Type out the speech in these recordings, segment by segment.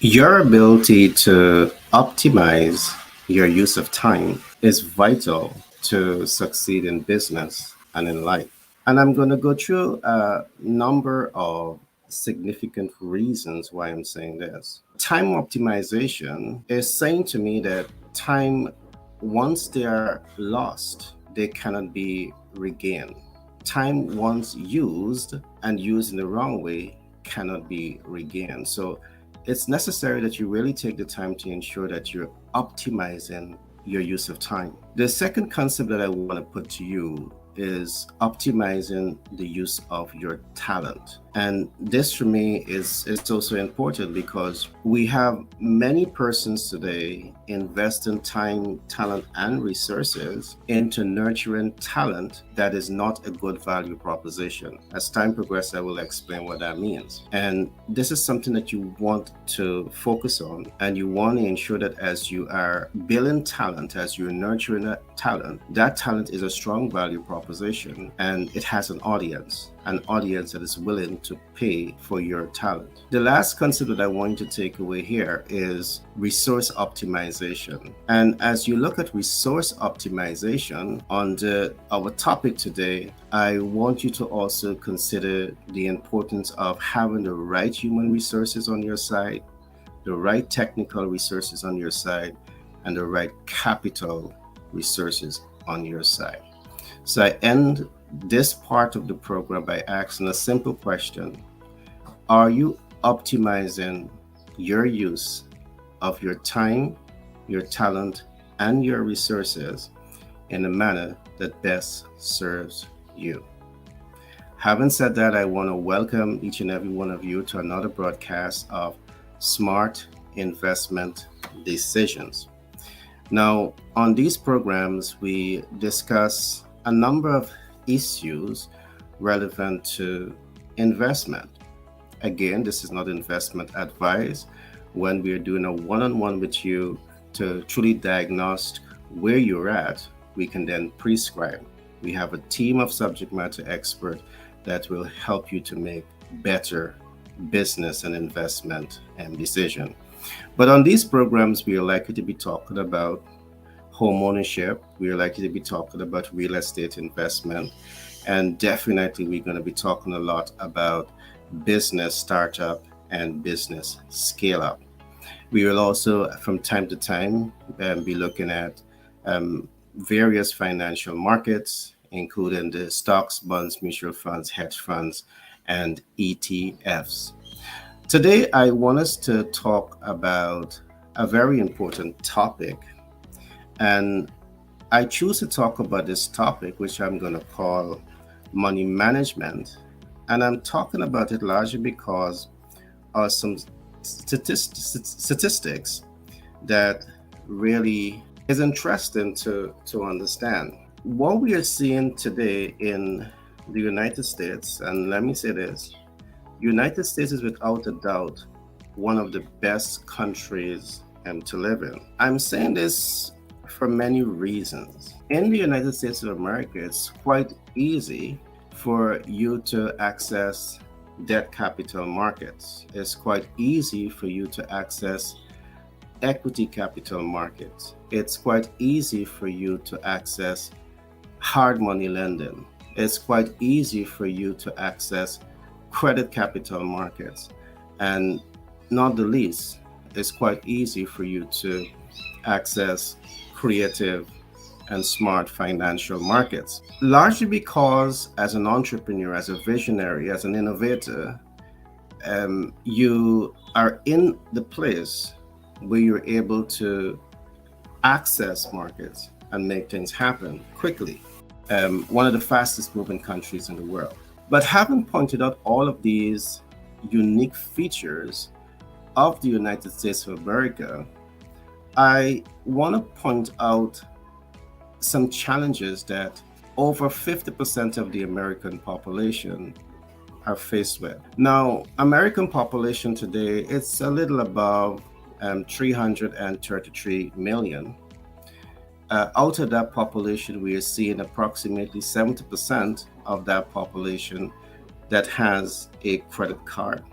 Your ability to optimize your use of time is vital to succeed in business and in life. And I'm going to go through a number of significant reasons why I'm saying this. Time optimization is saying to me that time, once they are lost, they cannot be regained. Time, once used and used in the wrong way, cannot be regained. So it's necessary that you really take the time to ensure that you're optimizing your use of time. The second concept that I want to put to you is optimizing the use of your talent. And this for me is also important because we have many persons today investing time, talent, and resources into nurturing talent that is not a good value proposition. As time progresses, I will explain what that means. And this is something that you want to focus on, and you want to ensure that as you are building talent, as you're nurturing that talent is a strong value proposition and it has an audience that is willing to pay for your talent. The last concept that I want you to take away here is resource optimization. And as you look at resource optimization under our topic today, I want you to also consider the importance of having the right human resources on your side, the right technical resources on your side, and the right capital resources on your side. So I end this part of the program by asking a simple question. Are you optimizing your use of your time, your talent, and your resources in a manner that best serves you? Having said that, I want to welcome each and every one of you to another broadcast of Smart Investment Decisions. Now, on these programs, we discuss a number of issues relevant to investment. Again, this is not investment advice. When we're doing a one-on-one with you to truly diagnose where you're at, we can then prescribe. We have a team of subject matter experts that will help you to make better business and investment and decision. But on these programs, we are likely to be talking about home ownership. We are likely to be talking about real estate investment. And definitely, we're going to be talking a lot about business startup and business scale up. We will also, from time to time, be looking at various financial markets, including the stocks, bonds, mutual funds, hedge funds, and ETFs. Today, I want us to talk about a very important topic. And I choose to talk about this topic, which I'm going to call money management. And I'm talking about it largely because of some statistics that really is interesting to understand. What we are seeing today in the United States, and let me say this, United States is without a doubt one of the best countries to live in. I'm saying this for many reasons. In the United States of America, it's quite easy for you to access debt capital markets. It's quite easy for you to access equity capital markets. It's quite easy for you to access hard money lending. It's quite easy for you to access credit capital markets. And not the least, it's quite easy for you to access creative and smart financial markets. Largely because as an entrepreneur, as a visionary, as an innovator, you are in the place where you're able to access markets and make things happen quickly. One of the fastest moving countries in the world. But having pointed out all of these unique features of the United States of America, I want to point out some challenges that over 50% of the American population are faced with. Now, American population today, it's a little above 333 million. Out of that population, we are seeing approximately 70% of that population that has a credit card.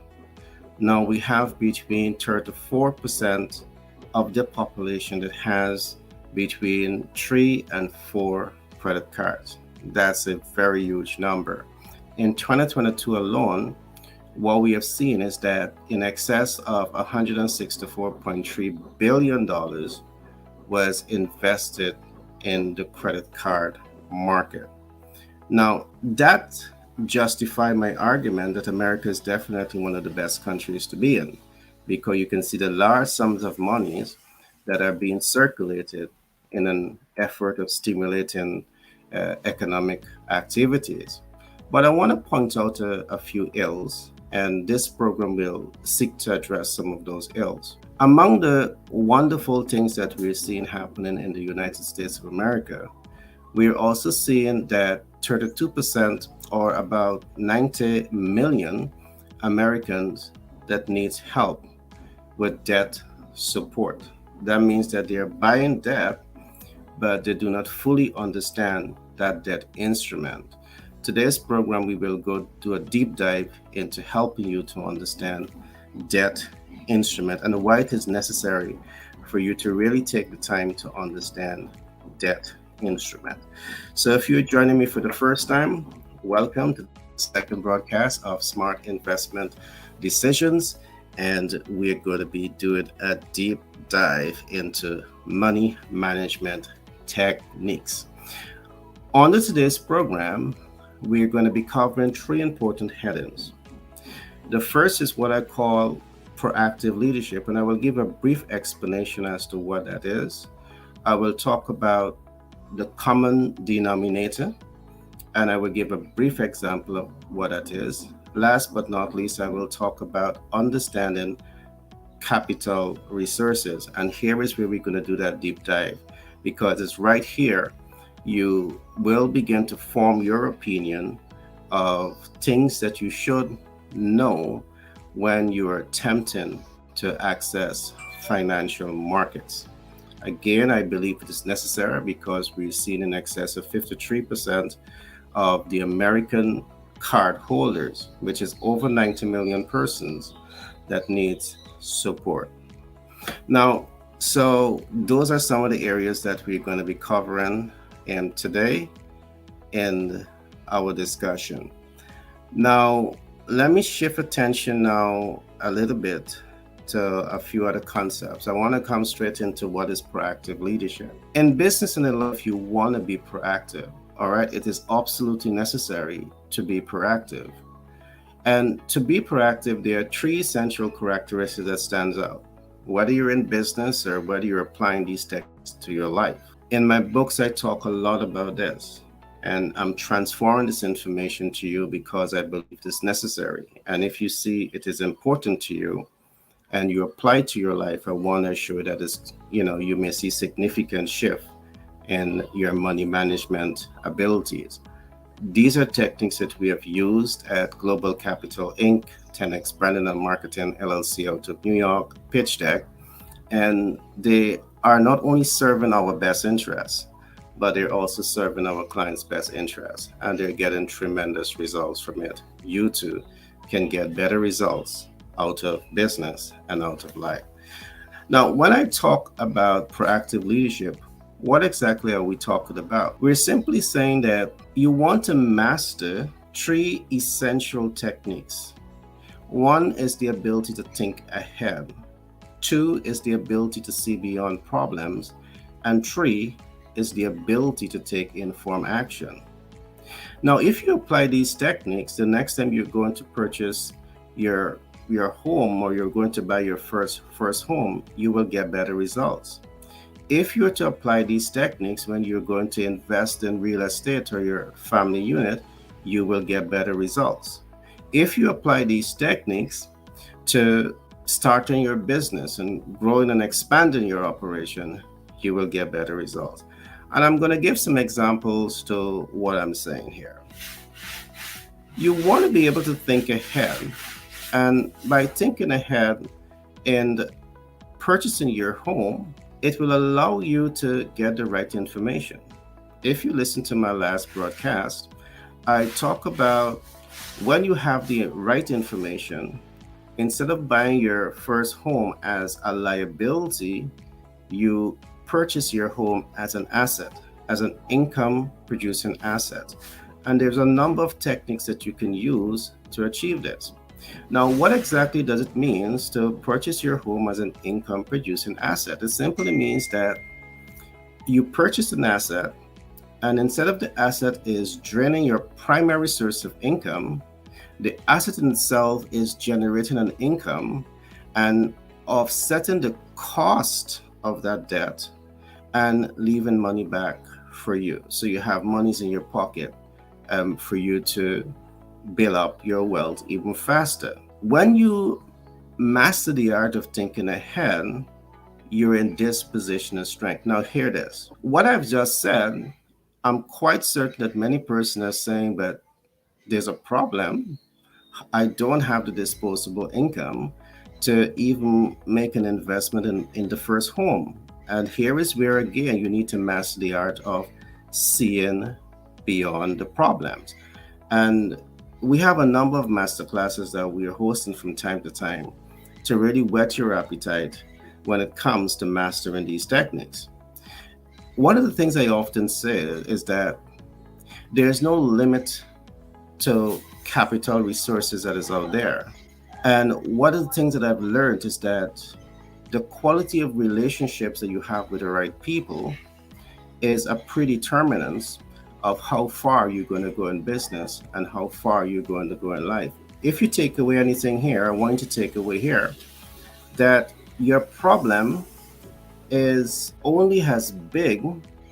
Now we have between 34% of the population that has between 3 and 4 credit cards. That's a very huge number. In 2022 alone, what we have seen is that in excess of $164.3 billion was invested in the credit card market. Now, that justifies my argument that America is definitely one of the best countries to be in, because you can see the large sums of monies that are being circulated in an effort of stimulating economic activities. But I want to point out a few ills, and this program will seek to address some of those ills. Among the wonderful things that we're seeing happening in the United States of America, we're also seeing that 32%, or about 90 million Americans, that needs help with debt support. That means that they're buying debt, but they do not fully understand that debt instrument. Today's program, we will go do a deep dive into helping you to understand debt instrument and why it is necessary for you to really take the time to understand debt instrument. So if you're joining me for the first time, welcome to the second broadcast of Smart Investment Decisions. And we're going to be doing a deep dive into money management techniques. On today's program, we're going to be covering three important headings. The first is what I call proactive leadership, and I will give a brief explanation as to what that is. I will talk about the common denominator, and I will give a brief example of what that is. Last but not least, I will talk about understanding capital resources. And here is where we're going to do that deep dive, because it's right here you will begin to form your opinion of things that you should know when you are attempting to access financial markets. Again, I believe it is necessary because we've seen in excess of 53% of the American card holders, which is over 90 million persons, that needs support. Now, so those are some of the areas that we're going to be covering in today in our discussion. Now, let me shift attention now a little bit to a few other concepts. I want to come straight into what is proactive leadership. In business and in life, you want to be proactive. All right, it is absolutely necessary to be proactive. And to be proactive, there are three essential characteristics that stands out, whether you're in business or whether you're applying these techniques to your life. In my books, I talk a lot about this, and I'm transferring this information to you because I believe it is necessary. And if you see it is important to you and you apply it to your life, I want to assure that you may see significant shift in your money management abilities. These are techniques that we have used at Global Capital Inc., 10X Branding and Marketing LLC out of New York, Pitch Deck, and they are not only serving our best interests, but they're also serving our clients' best interests, and they're getting tremendous results from it. You too can get better results out of business and out of life. Now, when I talk about proactive leadership, what exactly are we talking about? We're simply saying that you want to master three essential techniques. One is the ability to think ahead. Two is the ability to see beyond problems. And three is the ability to take informed action. Now, if you apply these techniques, the next time you're going to purchase your home, or you're going to buy your first home, you will get better results. If you're to apply these techniques when you're going to invest in real estate or your family unit, you will get better results. If you apply these techniques to starting your business and growing and expanding your operation, you will get better results. And I'm going to give some examples to what I'm saying here. You want to be able to think ahead. And by thinking ahead and purchasing your home, it will allow you to get the right information. If you listen to my last broadcast, I talk about when you have the right information, Instead of buying your first home as a liability, you purchase your home as an asset, as an income producing asset. And there's a number of techniques that you can use to achieve this. Now, what exactly does it mean to purchase your home as an income producing asset? It simply means that you purchase an asset, and instead of the asset is draining your primary source of income, the asset in itself is generating an income and offsetting the cost of that debt and leaving money back for you. So you have monies in your pocket for you to build up your wealth even faster. When you master the art of thinking ahead, you're in this position of strength. Now, hear this. What I've just said, I'm quite certain that many persons are saying, but there's a problem. I don't have the disposable income to even make an investment in the first home. And here is where, again, you need to master the art of seeing beyond the problems. And we have a number of master classes that we are hosting from time to time to really whet your appetite when it comes to mastering these techniques. One of the things I often say is that there's no limit to capital resources that is out there. And one of the things that I've learned is that the quality of relationships that you have with the right people is a predeterminant of how far you're going to go in business and how far you're going to go in life. If you take away anything here, I want you to take away here that your problem is only as big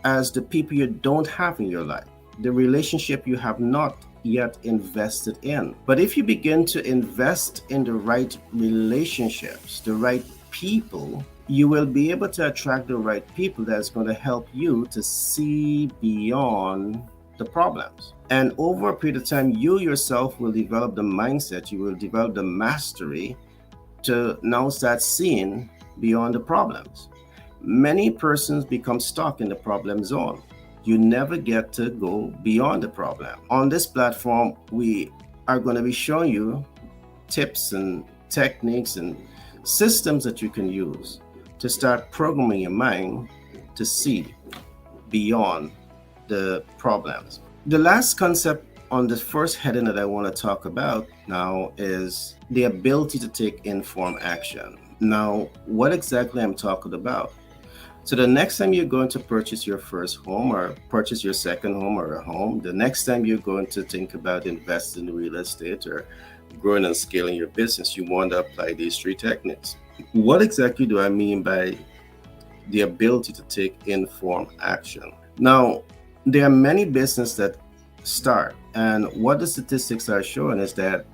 as the people you don't have in your life, the relationship you have not yet invested in. But if you begin to invest in the right relationships, the right people, you will be able to attract the right people that's going to help you to see beyond the problems. And over a period of time, you yourself will develop the mindset, you will develop the mastery to now start seeing beyond the problems. Many persons become stuck in the problem zone. You never get to go beyond the problem. On this platform, we are going to be showing you tips and techniques and systems that you can use to start programming your mind to see beyond the problems. The last concept on the first heading that I want to talk about now is the ability to take informed action. Now, what exactly I'm talking about? So the next time you're going to purchase your first home or purchase your second home or a home, the next time you're going to think about investing in real estate or growing and scaling your business, you want to apply these three techniques. What exactly do I mean by the ability to take informed action? Now, there are many businesses that start, and what the statistics are showing is that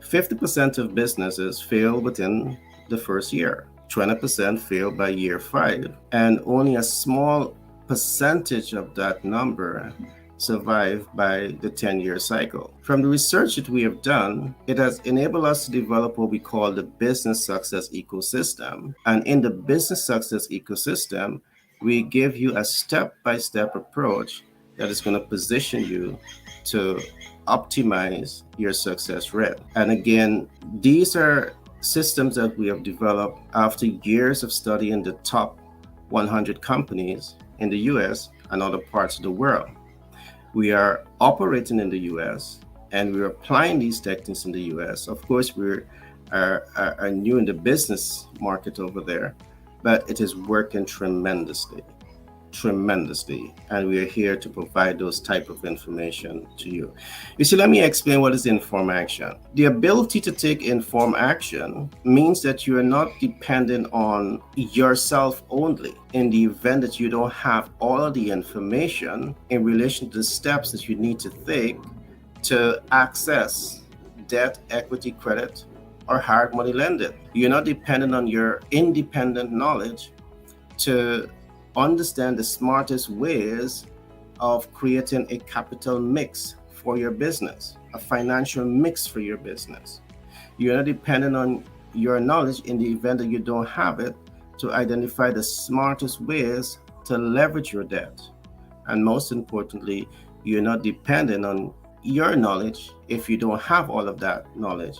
50% of businesses fail within the first year. 20% fail by year 5, and only a small percentage of that number survive by the 10-year cycle. From the research that we have done, it has enabled us to develop what we call the business success ecosystem. And in the business success ecosystem, we give you a step-by-step approach that is going to position you to optimize your success rate. And again, these are systems that we have developed after years of studying the top 100 companies in the US and other parts of the world. We are operating in the US and we're applying these techniques in the US. Of course, we are new in the business market over there, but it is working tremendously. And we are here to provide those type of information to you. You see, let me explain what is informed action. The ability to take informed action means that you are not dependent on yourself only in the event that you don't have all of the information in relation to the steps that you need to take to access debt, equity, credit, or hard money lending. You're not dependent on your independent knowledge to understand the smartest ways of creating a capital mix for your business, a financial mix for your business. You're not dependent on your knowledge in the event that you don't have it to identify the smartest ways to leverage your debt. And most importantly, you're not dependent on your knowledge if you don't have all of that knowledge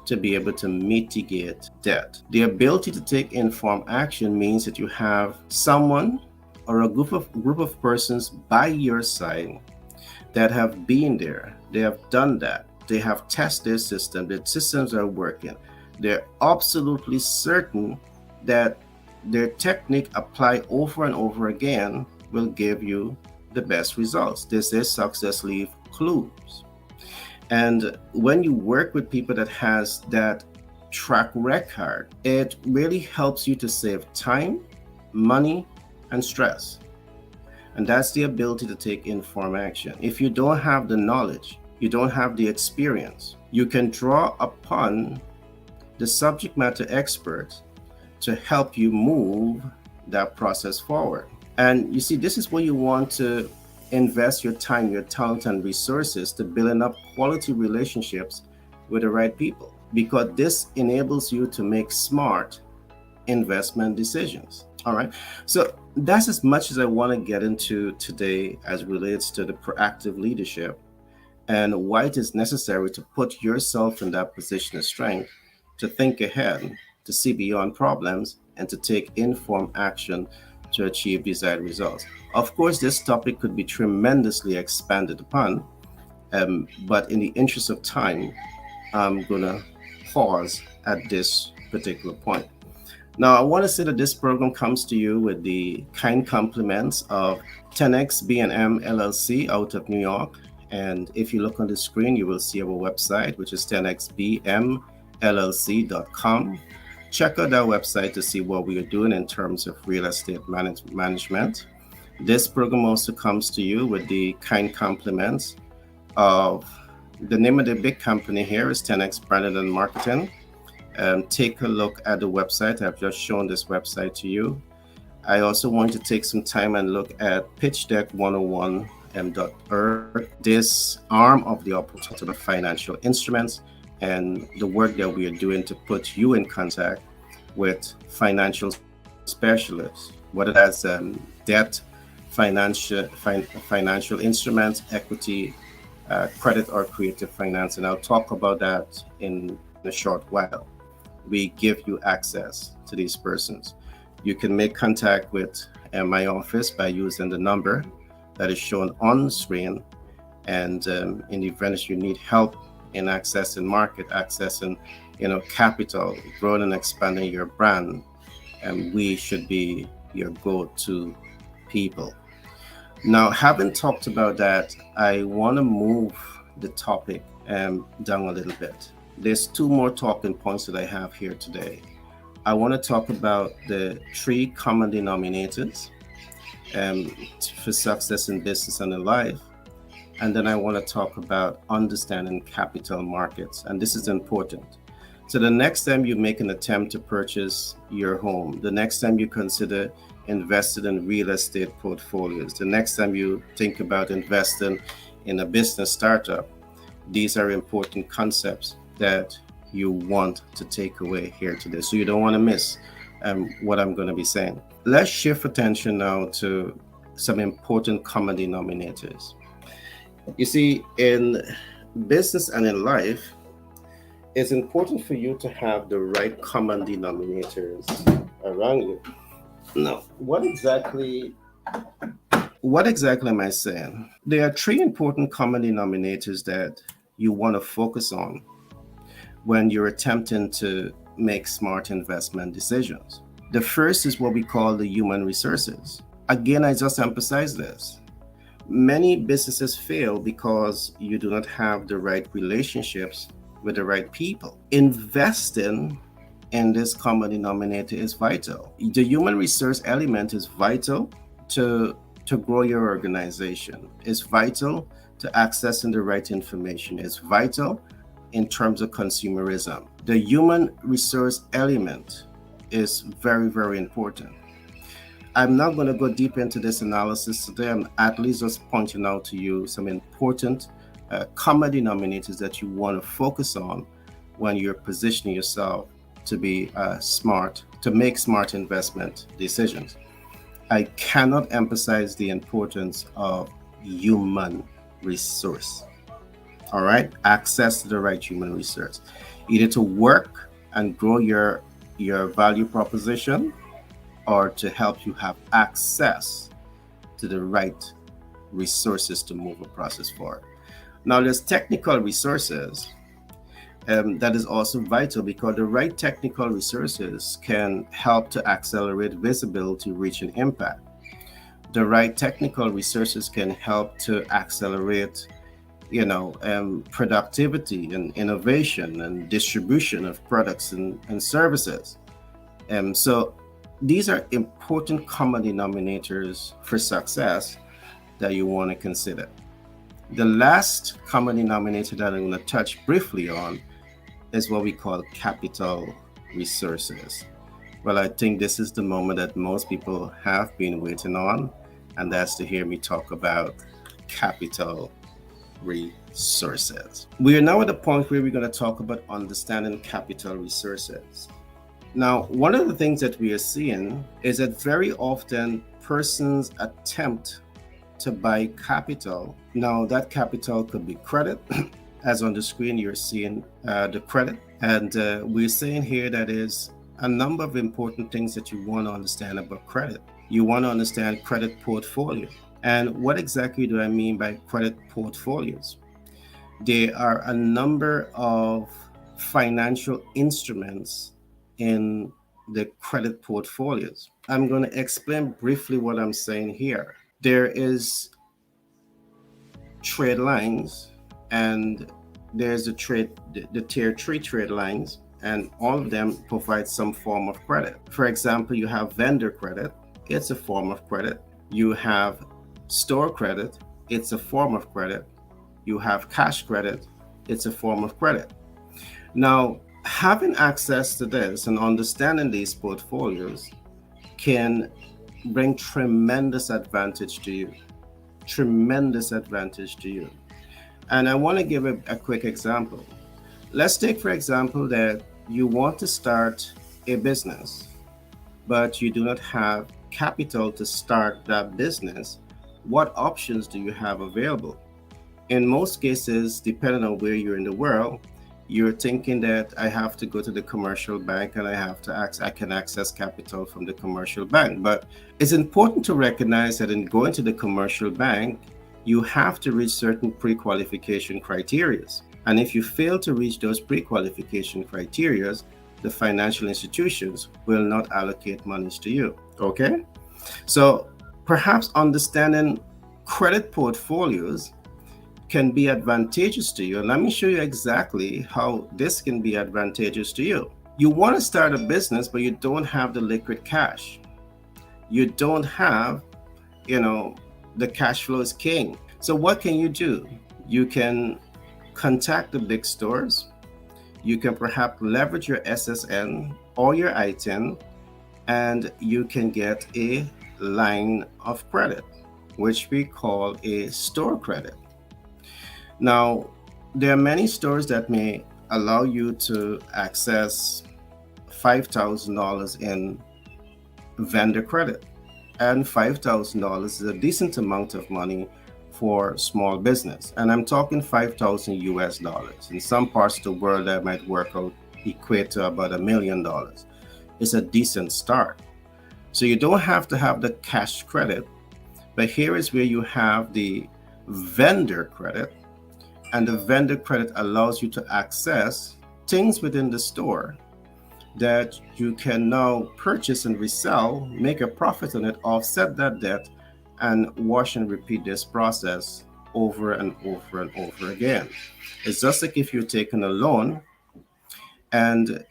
to be able to mitigate debt. The ability to take informed action means that you have someone or a group of persons by your side that have been there. They have done that. They have tested their system. The systems are working. They're absolutely certain that their technique applied over and over again will give you the best results. This is success leave clues. And when you work with people that has that track record, it really helps you to save time, money, and stress. And that's the ability to take informed action. If you don't have the knowledge, you don't have the experience, you can draw upon the subject matter experts to help you move that process forward. And you see, this is where you want to invest your time, your talent, and resources to building up quality relationships with the right people, because this enables you to make smart investment decisions. All right. So that's as much as I want to get into today as relates to the proactive leadership and why it is necessary to put yourself in that position of strength, to think ahead, to see beyond problems, and to take informed action to achieve desired results. Of course, this topic could be tremendously expanded upon, but in the interest of time, I'm going to pause at this particular point. Now, I want to say that this program comes to you with the kind compliments of 10X B&M LLC out of New York. And if you look on the screen, you will see our website, which is 10xbmllc.com. Check out our website to see what we are doing in terms of real estate management. This program also comes to you with the kind compliments of the name of the big company here is 10X Branding and Marketing. Take a look at the website. I've just shown this website to you. I also want to take some time and look at pitchdeck101.org, this arm of the opportunity of financial instruments and the work that we are doing to put you in contact with financial specialists, whether that's debt, financial instruments, equity, credit, or creative finance. And I'll talk about that in a short while. We give you access to these persons. You can make contact with my office by using the number that is shown on the screen. And in the event that you need help in accessing market, accessing capital, growing and expanding your brand, and we should be your go-to people. Now, having talked about that, I want to move the topic down a little bit. There's two more talking points that I have here today. I want to talk about the three common denominators for success in business and in life. And then I want to talk about understanding capital markets. And this is important. So the next time you make an attempt to purchase your home, the next time you consider investing in real estate portfolios, the next time you think about investing in a business startup, these are important concepts that you want to take away here today. So you don't want to miss what I'm going to be saying. Let's shift attention now to some important common denominators. You see, in business and in life, it's important for you to have the right common denominators around you. Now, what exactly am I saying? There are three important common denominators that you want to focus on when you're attempting to make smart investment decisions. The first is what we call the human resources. Again, I just emphasize this. Many businesses fail because you do not have the right relationships with the right people. Investing in this common denominator is vital. The human resource element is vital to grow your organization. It's vital to accessing the right information. It's vital in terms of consumerism. The human resource element is very, very important. I'm not going to go deep into this analysis today. I'm at least just pointing out to you some important common denominators that you want to focus on when you're positioning yourself to be smart, to make smart investment decisions. I cannot emphasize the importance of human resource. All right, access to the right human resource. either to work and grow your value proposition, or to help you have access to the right resources to move a process forward. Now, there's technical resources that is also vital, because the right technical resources can help to accelerate visibility, reach, and impact. The right technical resources can help to accelerate, productivity and innovation and distribution of products and services. So these are important common denominators for success that you want to consider. The last common denominator that I'm going to touch briefly on is what we call capital resources. Well, I think this is the moment that most people have been waiting on, and that's to hear me talk about capital resources. We are now at the point where we're going to talk about understanding capital resources. Now, one of the things that we are seeing is that very often persons attempt to buy capital. Now, that capital could be credit. As on the screen, you're seeing the credit. And we're saying here that is a number of important things that you want to understand about credit. You want to understand credit portfolio. And what exactly do I mean by credit portfolios? There are a number of financial instruments in the credit portfolios. I'm going to explain briefly what I'm saying here. There is trade lines, and there's the tier 3 trade lines, and all of them provide some form of credit. For example, you have vendor credit, it's a form of credit. You have store credit, it's a form of credit. You have cash credit, it's a form of credit. Now, having access to this and understanding these portfolios can bring tremendous advantage to you. Tremendous advantage to you. And I want to give a quick example. Let's take, for example, that you want to start a business, but you do not have capital to start that business. What options do you have available? In most cases, depending on where you're in the world, you're thinking that I have to go to the commercial bank and I can access capital from the commercial bank. But it's important to recognize that in going to the commercial bank, you have to reach certain pre-qualification criteria. And if you fail to reach those pre-qualification criteria, the financial institutions will not allocate monies to you. Okay? So perhaps understanding credit portfolios can be advantageous to you. And let me show you exactly how this can be advantageous to you. You want to start a business, but you don't have the liquid cash. You don't have, the cash flow is king. So what can you do? You can contact the big stores. You can perhaps leverage your SSN or your ITIN, and you can get a line of credit, which we call a store credit. Now, there are many stores that may allow you to access $5,000 in vendor credit. And $5,000 is a decent amount of money for small business. And I'm talking 5,000 US dollars. In some parts of the world, that might equate to about $1 million. It's a decent start. So you don't have to have the cash credit, but here is where you have the vendor credit. And the vendor credit allows you to access things within the store that you can now purchase and resell, make a profit on it, offset that debt, and wash and repeat this process over and over and over again. It's just like if you're taking a loan and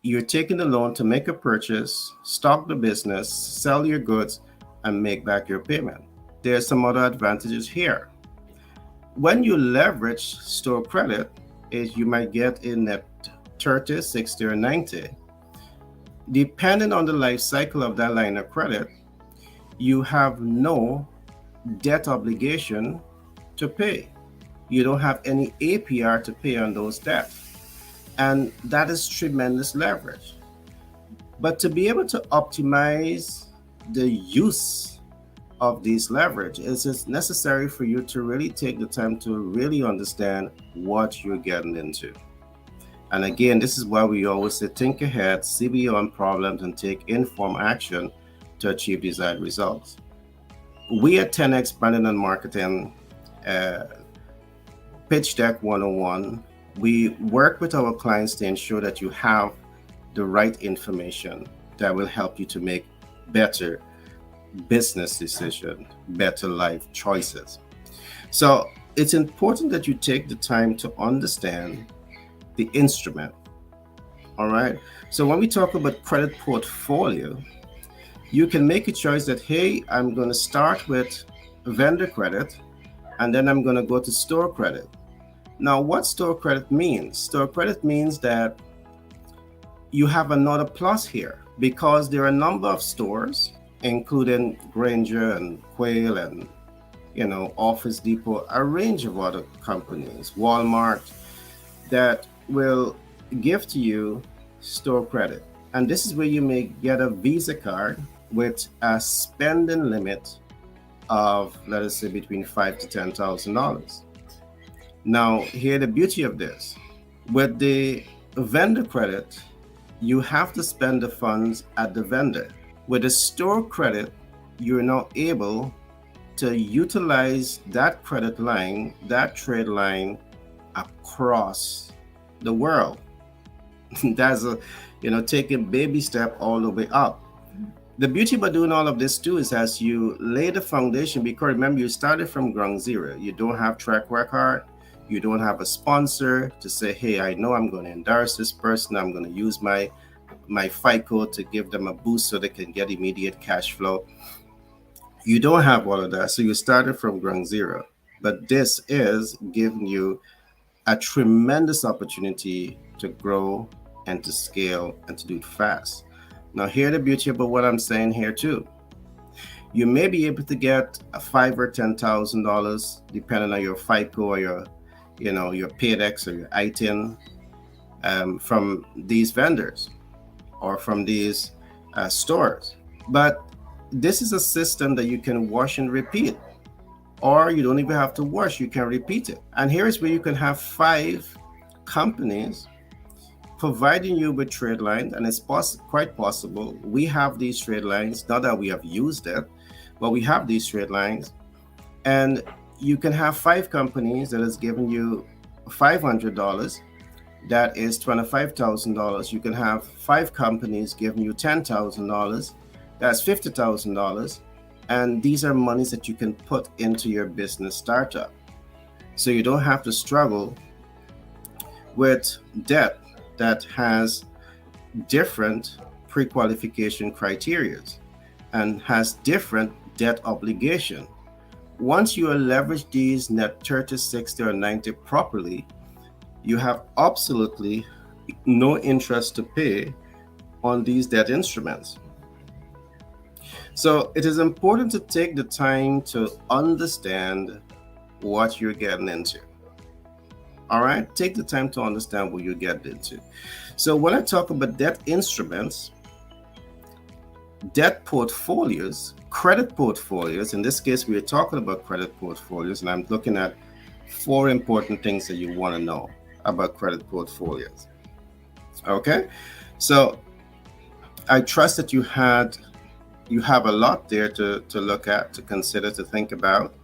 you're taking the loan to make a purchase, stock the business, sell your goods, and make back your payment. There are some other advantages here. When you leverage store credit, you might get a net 30, 60, or 90. Depending on the life cycle of that line of credit, you have no debt obligation to pay. You don't have any APR to pay on those debts. And that is tremendous leverage. But to be able to optimize the use of these leverage, it's necessary for you to really take the time to really understand what you're getting into. And again, this is why we always say think ahead, see beyond problems, and take informed action to achieve desired results. We at 10x Branding and Marketing, uh, Pitch Deck 101, we work with our clients to ensure that you have the right information that will help you to make better business decisions, better life choices. So it's important that you take the time to understand the instrument. All right. So when we talk about credit portfolio, you can make a choice that, hey, I'm going to start with vendor credit and then I'm going to go to store credit. Now, what store credit means? Store credit means that you have another plus here because there are a number of stores, including Granger and Quail and Office Depot, a range of other companies, Walmart, that will give to you store credit. And this is where you may get a Visa card with a spending limit of, let us say, between $5,000 to $10,000. Now, here the beauty of this: with the vendor credit, you have to spend the funds at the vendor. With the store credit, you're now able to utilize that credit line, that trade line, across the world. That's taking baby step all the way up. The beauty about doing all of this too is as you lay the foundation, because remember, you started from ground zero. You don't have track record. You don't have a sponsor to say, hey, I know I'm going to endorse this person. I'm going to use my FICO to give them a boost so they can get immediate cash flow. You don't have all of that. So you started from ground zero. But this is giving you a tremendous opportunity to grow and to scale and to do it fast. Now, here the beauty about what I'm saying here too. You may be able to get a $5,000 or $10,000 depending on your FICO or your PayDex or your ITIN from these vendors or from these stores. But this is a system that you can wash and repeat, or you don't even have to wash, you can repeat it. And here's where you can have 5 companies providing you with trade lines, and it's quite possible we have these trade lines, not that we have used it, but we have these trade lines, and you can have 5 companies that is giving you $500. That is $25,000. You can have 5 companies giving you $10,000. That's $50,000. And these are monies that you can put into your business startup. So you don't have to struggle with debt that has different pre-qualification criteria and has different debt obligation. Once you leverage these net 30, 60, or 90 properly, you have absolutely no interest to pay on these debt instruments. So it is important to take the time to understand what you're getting into. All right, take the time to understand what you're getting into. So when I talk about debt instruments, debt portfolios, credit portfolios, in this case, we are talking about credit portfolios, and I'm looking at 4 important things that you want to know about credit portfolios. Okay, so I trust that you have a lot there to look at, to consider, to think about,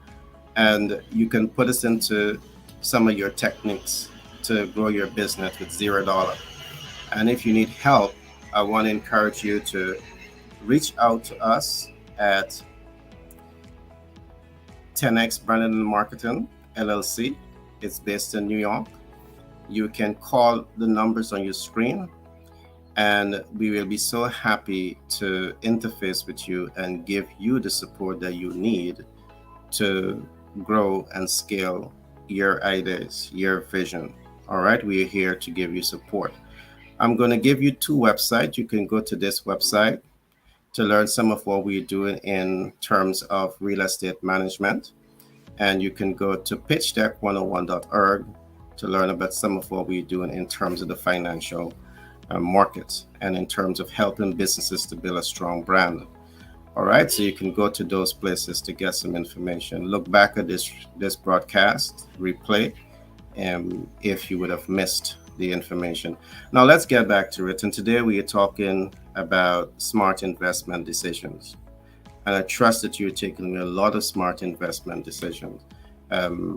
and you can put this into some of your techniques to grow your business with $0. And if you need help, I want to encourage you to reach out to us at 10x Branding and Marketing LLC. It's based in New York. You can call the numbers on your screen, and we will be so happy to interface with you and give you the support that you need to grow and scale your ideas, your vision. All right, we are here to give you support. I'm going to give you 2 websites. You can go to this website to learn some of what we're doing in terms of real estate management. And you can go to pitchdeck101.org to learn about some of what we're doing in terms of the financial markets and in terms of helping businesses to build a strong brand. All right, so you can go to those places to get some information. Look back at this broadcast replay, if you would have missed the information. Now let's get back to it. And today we are talking about smart investment decisions. And I trust that you're taking a lot of smart investment decisions.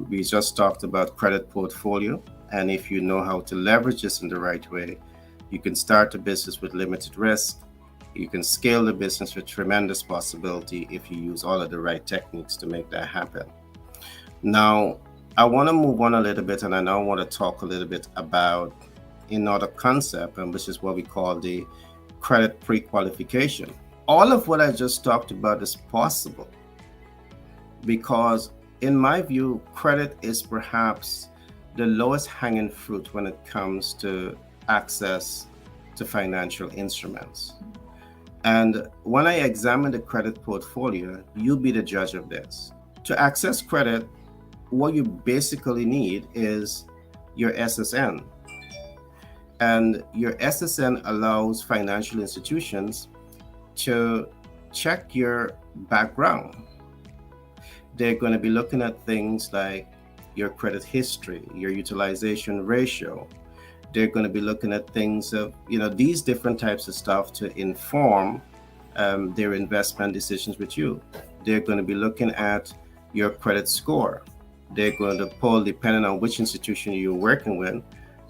We just talked about credit portfolio, and if you know how to leverage this in the right way, you can start a business with limited risk. You can scale the business with tremendous possibility if you use all of the right techniques to make that happen. Now, I want to move on a little bit, and I now want to talk a little bit about another concept, and which is what we call the credit pre-qualification. All of what I just talked about is possible because, in my view, credit is perhaps the lowest hanging fruit when it comes to access to financial instruments. And when I examine the credit portfolio, you be the judge of this. To access credit, what you basically need is your SSN. And your SSN allows financial institutions to check your background. They're going to be looking at things like your credit history, your utilization ratio. They're going to be looking at things of, these different types of stuff to inform their investment decisions with you. They're going to be looking at your credit score. They're going to pull, depending on which institution you're working with,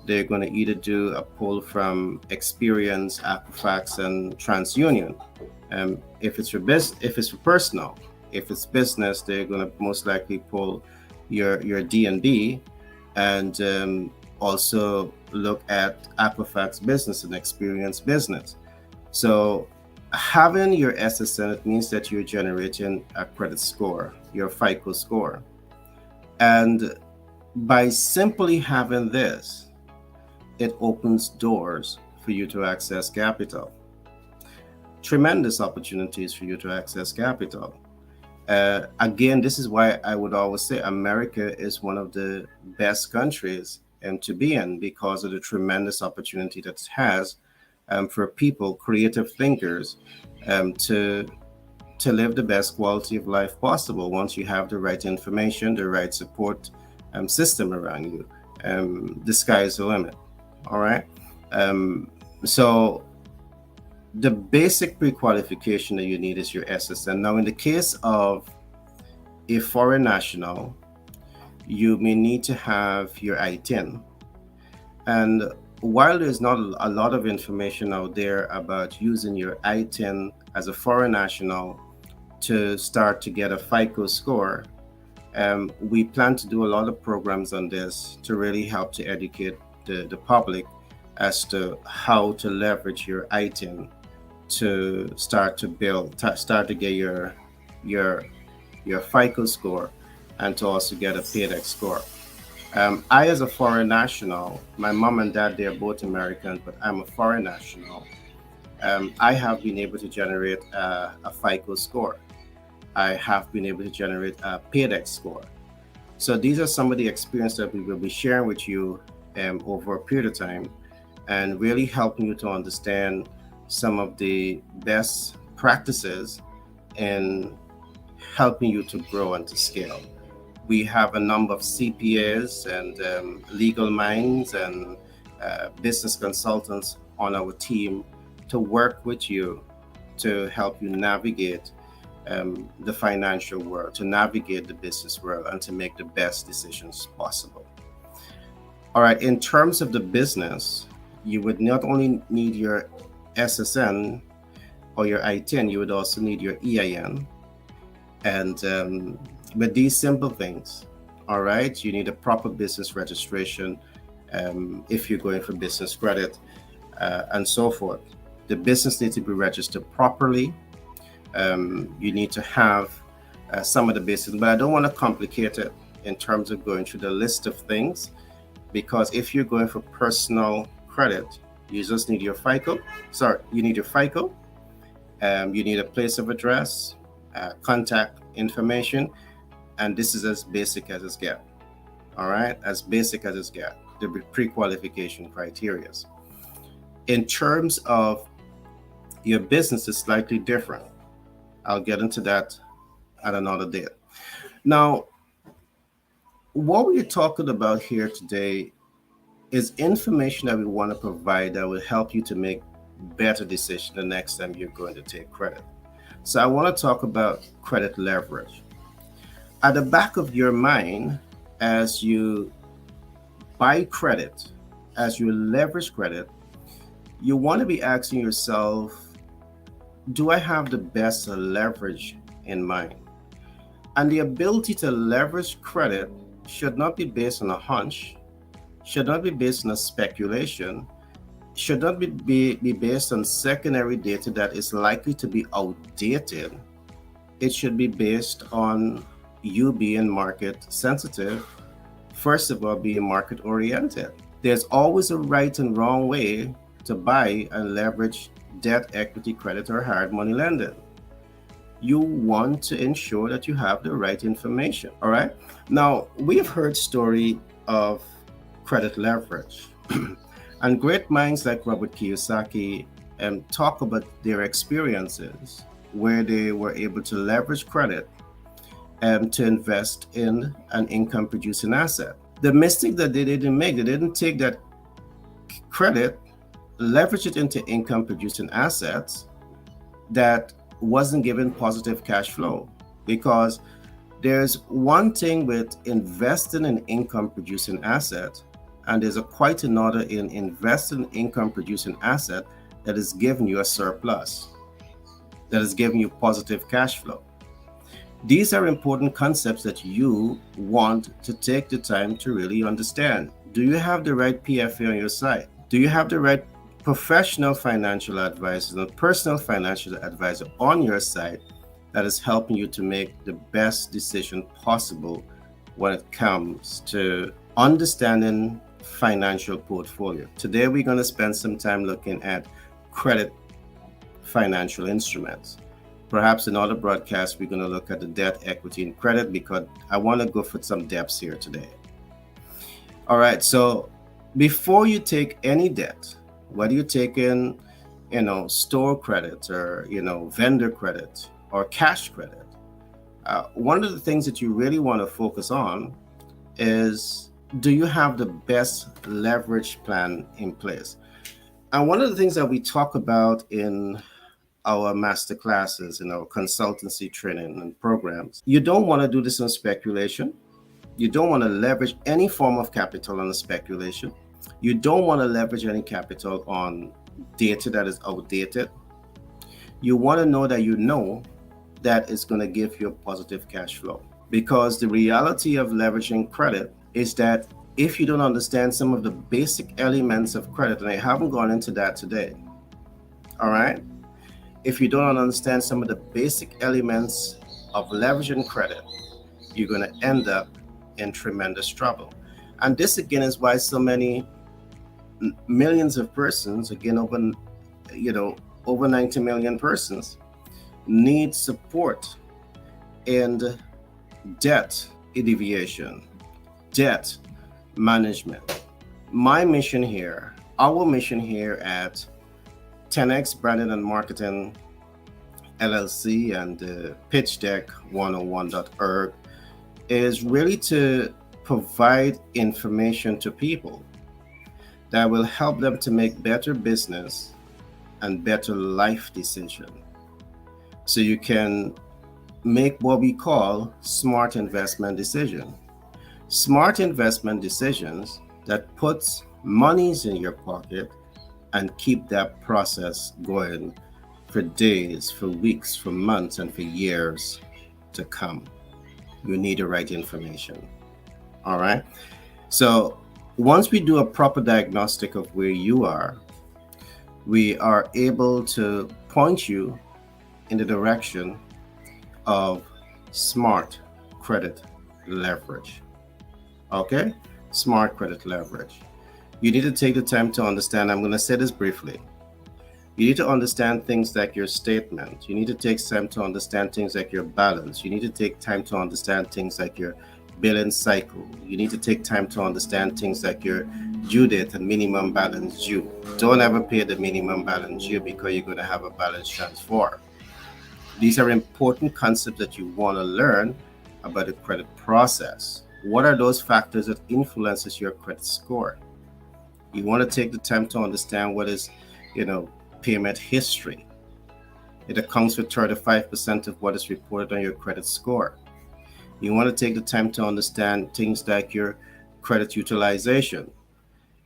they're going to either do a pull from Experience, Equifax, and TransUnion. If it's for personal, if it's business, they're going to most likely pull your DNB, and also look at Equifax Business and Experience Business. So having your SSN, it means that you're generating a credit score, your FICO score. And by simply having this, it opens doors for you to access capital. Tremendous opportunities for you to access capital. Again, this is why I would always say America is one of the best countries to be in, because of the tremendous opportunity that it has for people, creative thinkers, to live the best quality of life possible once you have the right information, the right support system around you. The sky is the limit. All right. So the basic pre-qualification that you need is your SSN. Now, in the case of a foreign national, you may need to have your ITIN. And while there's not a lot of information out there about using your ITIN as a foreign national to start to get a FICO score, we plan to do a lot of programs on this to really help to educate the public as to how to leverage your ITIN to start to get your FICO score, and to also get a PAYDEX score. I, as a foreign national, my mom and dad, they're both Americans, but I'm a foreign national. I have been able to generate a FICO score. I have been able to generate a PAYDEX score. So these are some of the experience that we will be sharing with you over a period of time, and really helping you to understand some of the best practices in helping you to grow and to scale. We have a number of CPAs and legal minds and business consultants on our team to work with you to help you navigate the financial world, to navigate the business world, and to make the best decisions possible. All right, in terms of the business, you would not only need your SSN or your ITIN, you would also need your EIN. And with these simple things, all right, you need a proper business registration if you're going for business credit and so forth. The business needs to be registered properly. You need to have some of the basics, but I don't want to complicate it in terms of going through the list of things, because if you're going for personal credit, you just need your FICO. You need your FICO. You need a place of address, contact information, and this is as basic as it's get. All right, as basic as it's get. The pre-qualification criteria. In terms of your business, is slightly different. I'll get into that at another date. Now, what we're talking about here today is information that we want to provide that will help you to make better decisions the next time you're going to take credit. So I want to talk about credit leverage. At the back of your mind, as you buy credit, as you leverage credit, you want to be asking yourself, do I have the best leverage in mind? And the ability to leverage credit should not be based on a hunch, should not be based on a speculation, should not be based on secondary data that is likely to be outdated. It should be based on you being market sensitive, first of all, being market oriented. There's always a right and wrong way to buy and leverage debt, equity, credit, or hard money lending. You want to ensure that you have the right information. All right. Now, we've heard story of credit leverage, and great minds like Robert Kiyosaki talk about their experiences where they were able to leverage credit to invest in an income producing asset. The mistake that they didn't make, they didn't take that credit, leverage it into income producing assets that wasn't given positive cash flow. Because there's one thing with investing in income producing asset, and there's quite another in investing in income producing asset that is giving you a surplus, that is giving you positive cash flow. These are important concepts that you want to take the time to really understand. Do you have the right PFA on your side? Do you have the right professional financial advisor and personal financial advisor on your side that is helping you to make the best decision possible when it comes to understanding financial portfolio? Today, we're going to spend some time looking at credit financial instruments. Perhaps in other broadcasts, we're going to look at the debt, equity, and credit because I want to go for some depths here today. All right, so before you take any debt, whether you're taking, store credit or, vendor credit or cash credit, one of the things that you really want to focus on is, do you have the best leverage plan in place? And one of the things that we talk about in our master classes, in our consultancy training and programs, you don't want to do this on speculation. You don't want to leverage any form of capital on a speculation. You don't want to leverage any capital on data that is outdated. You want to know that it's going to give you a positive cash flow. Because the reality of leveraging credit is that if you don't understand some of the basic elements of credit, and I haven't gone into that today, all right? If you don't understand some of the basic elements of leveraging credit, you're going to end up in tremendous trouble. And this again is why so many millions of persons, again over 90 million persons, need support in debt alleviation, debt management. My mission here, our mission here at 10X Branding and Marketing LLC and pitchdeck101.org is really to provide information to people that will help them to make better business and better life decisions. So you can make what we call smart investment decisions. Smart investment decisions that puts monies in your pocket and keep that process going for days, for weeks, for months, and for years to come. You need the right information. All right. So once we do a proper diagnostic of where you are, we are able to point you in the direction of smart credit leverage. Okay? Smart credit leverage. You need to take the time to understand. I'm going to say this briefly. You need to understand things like your statement. You need to take time to understand things like your balance. You need to take time to understand things like your billing cycle. You need to take time to understand things like your due date and minimum balance due. Don't ever pay the minimum balance due because you're going to have a balance transfer. These are important concepts that you want to learn about the credit process. What are those factors that influences your credit score? You want to take the time to understand what is, you know, payment history. It accounts for 35% of what is reported on your credit score. You want to take the time to understand things like your credit utilization.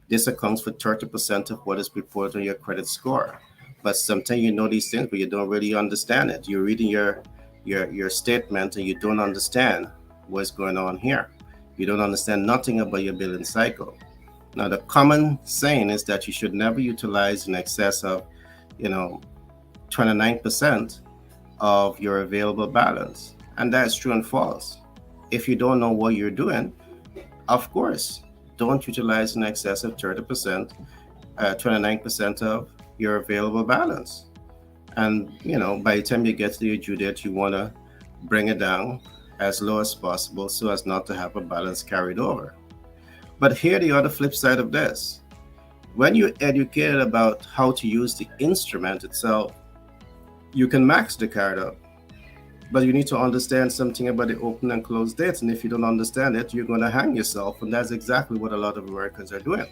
This accounts for 30% of what is reported on your credit score. But sometimes you know these things, but you don't really understand it. You're reading your statement and you don't understand what's going on here. You don't understand nothing about your billing cycle. Now, the common saying is that you should never utilize in excess of, you know, 29% of your available balance. And that's true and false. If you don't know what you're doing, of course, don't utilize in excess of 30%, 29% of your available balance. And, you know, by the time you get to your due date, you want to bring it down as low as possible so as not to have a balance carried over. But here, the other flip side of this, when you're educated about how to use the instrument itself, you can max the card up. But you need to understand something about the open and close dates. And if you don't understand it, you're going to hang yourself. And that's exactly what a lot of Americans are doing.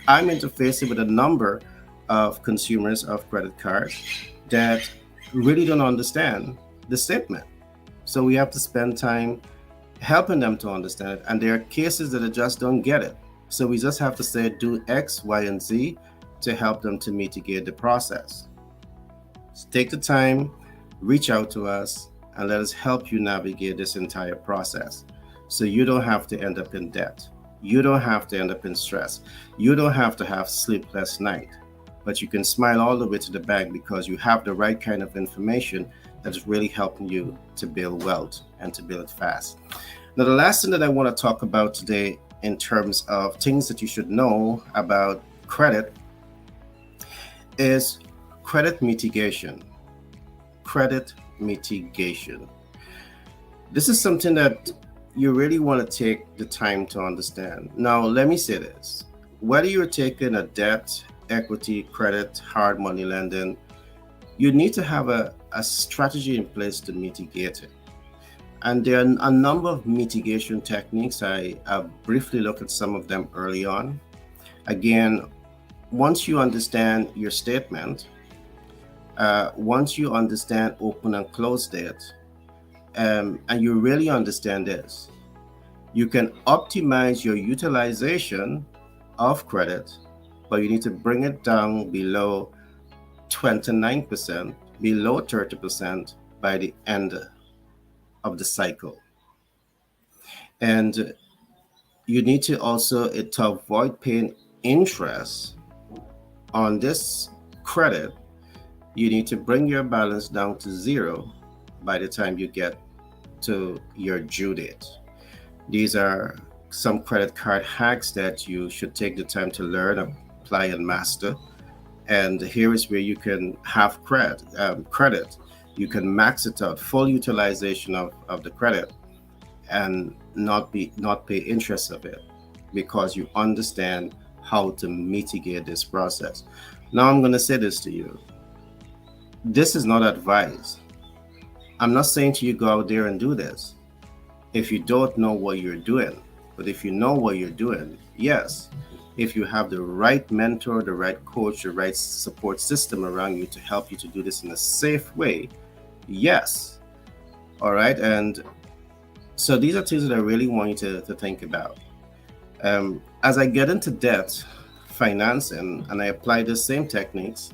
I'm interfacing with a number of consumers of credit cards that really don't understand the statement. So we have to spend time helping them to understand it. And there are cases that they just don't get it. So we just have to say, do X, Y, and Z to help them to mitigate the process. So take the time, reach out to us, and let us help you navigate this entire process so you don't have to end up in debt. You don't have to end up in stress. You don't have to have sleepless night, but you can smile all the way to the bank because you have the right kind of information that is really helping you to build wealth and to build it fast. Now, the last thing that I want to talk about today in terms of things that you should know about credit is credit mitigation. Credit mitigation. This is something that you really want to take the time to understand. Now, let me say this. Whether you're taking a debt, equity, credit, hard money lending, you need to have a strategy in place to mitigate it. And there are a number of mitigation techniques. I briefly looked at some of them early on. Again, once you understand your statement, once you understand open and close date, and you really understand this, you can optimize your utilization of credit, but you need to bring it down below 29%, below 30% by the end of the cycle. And you need to also, to avoid paying interest on this credit, you need to bring your balance down to zero by the time you get to your due date. These are some credit card hacks that you should take the time to learn, apply, and master. And here is where you can have credit. You can max it out, full utilization of the credit, and not pay interest of it because you understand how to mitigate this process. Now I'm going to say this to you. This is not advice. I'm not saying to you go out there and do this if you don't know what you're doing. But if you know what you're doing, yes. If you have the right mentor, the right coach, the right support system around you to help you to do this in a safe way, yes. All right. And so these are things that I really want you to think about. As I get into debt financing and I apply the same techniques,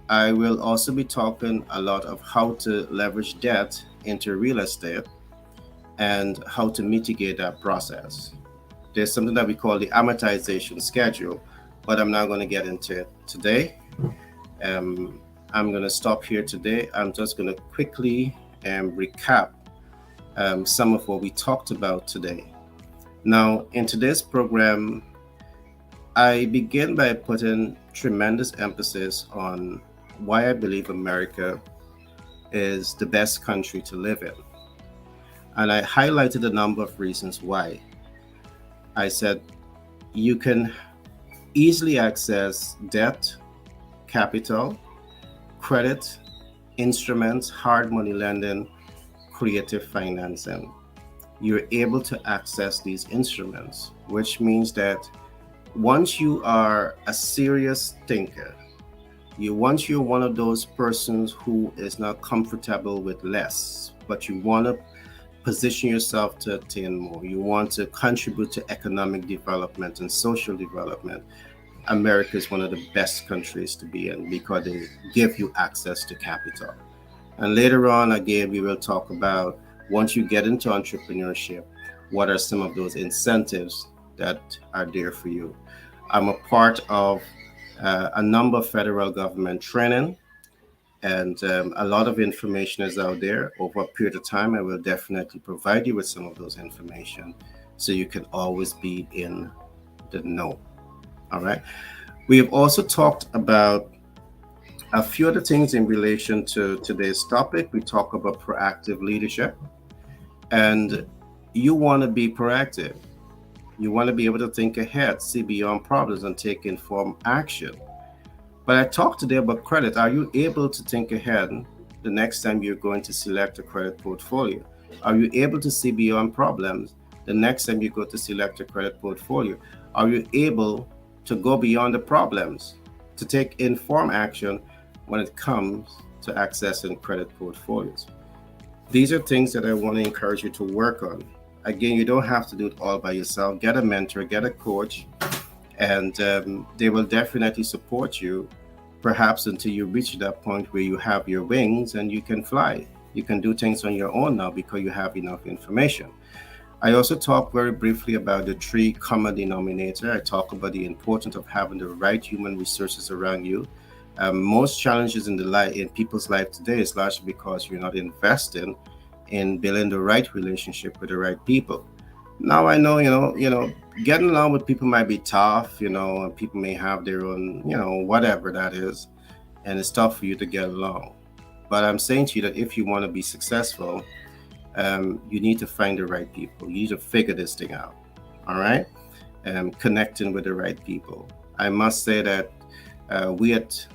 I will also be talking a lot of how to leverage debt into real estate and how to mitigate that process. There's something that we call the amortization schedule, but I'm not going to get into it today. I'm going to stop here today. I'm just going to quickly recap some of what we talked about today. Now, in today's program, I begin by putting tremendous emphasis on why I believe America is the best country to live in. And I highlighted a number of reasons why. I said you can easily access debt, capital, credit, instruments, hard money lending, creative financing. You're able to access these instruments, which means that Once you are a serious thinker, once you're one of those persons who is not comfortable with less, but you want to position yourself to attain more. You want to contribute to economic development and social development. America is one of the best countries to be in because they give you access to capital. And later on, again, we will talk about once you get into entrepreneurship, what are some of those incentives that are there for you. I'm a part of a number of federal government training, and a lot of information is out there. Over a period of time, I will definitely provide you with some of those information so you can always be in the know. All right. We have also talked about a few other things in relation to today's topic. We talk about proactive leadership, and you want to be proactive. You want to be able to think ahead, see beyond problems, and take informed action. But I talked today about credit. Are you able to think ahead the next time you're going to select a credit portfolio? Are you able to see beyond problems the next time you go to select a credit portfolio? Are you able to go beyond the problems to take informed action when it comes to accessing credit portfolios? These are things that I want to encourage you to work on. Again, you don't have to do it all by yourself. Get a mentor, get a coach, and they will definitely support you, perhaps until you reach that point where you have your wings and you can fly. You can do things on your own now because you have enough information. I also talk very briefly about the three common denominator. I talk about the importance of having the right human resources around you. Most challenges in people's life today is largely because you're not investing in building the right relationship with the right people. Now I know, getting along with people might be tough, and people may have their own, whatever that is, and it's tough for you to get along. But I'm saying to you that if you want to be successful, you need to find the right people. You need to figure this thing out. All right, connecting with the right people. I must say that we at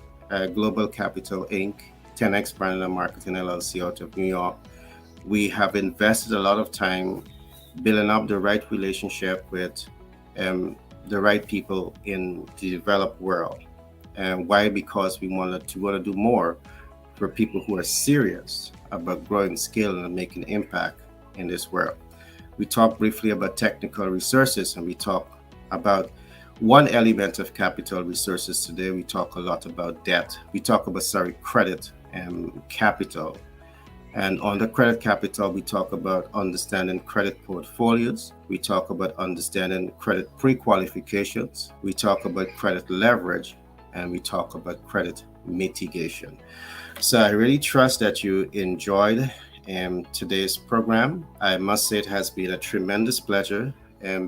Global Capital Inc., 10x Branding and Marketing LLC out of New York, we have invested a lot of time building up the right relationship with the right people in the developed world. And why? Because we want to do more for people who are serious about growing skill and making impact in this world. We talk briefly about technical resources, and we talk about one element of capital resources today. We talk a lot about debt. We talk about, credit and capital. And on the credit capital, we talk about understanding credit portfolios. We talk about understanding credit pre-qualifications. We talk about credit leverage, and we talk about credit mitigation. So I really trust that you enjoyed today's program. I must say it has been a tremendous pleasure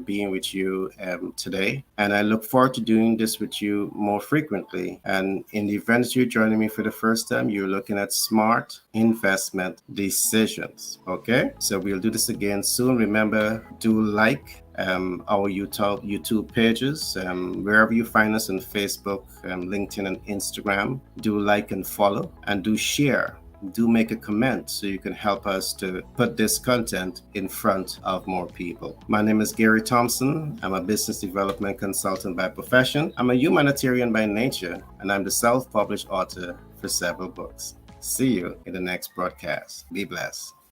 being with you today. And I look forward to doing this with you more frequently. And in the event that you're joining me for the first time, you're looking at smart investment decisions. Okay, so we'll do this again soon. Remember, do like our YouTube pages, wherever you find us on Facebook, LinkedIn, and Instagram. Do like and follow, and do share. Do make a comment so you can help us to put this content in front of more people. My name is Gary Thompson. I'm a business development consultant by profession. I'm a humanitarian by nature, and I'm the self-published author for several books. See you in the next broadcast. Be blessed.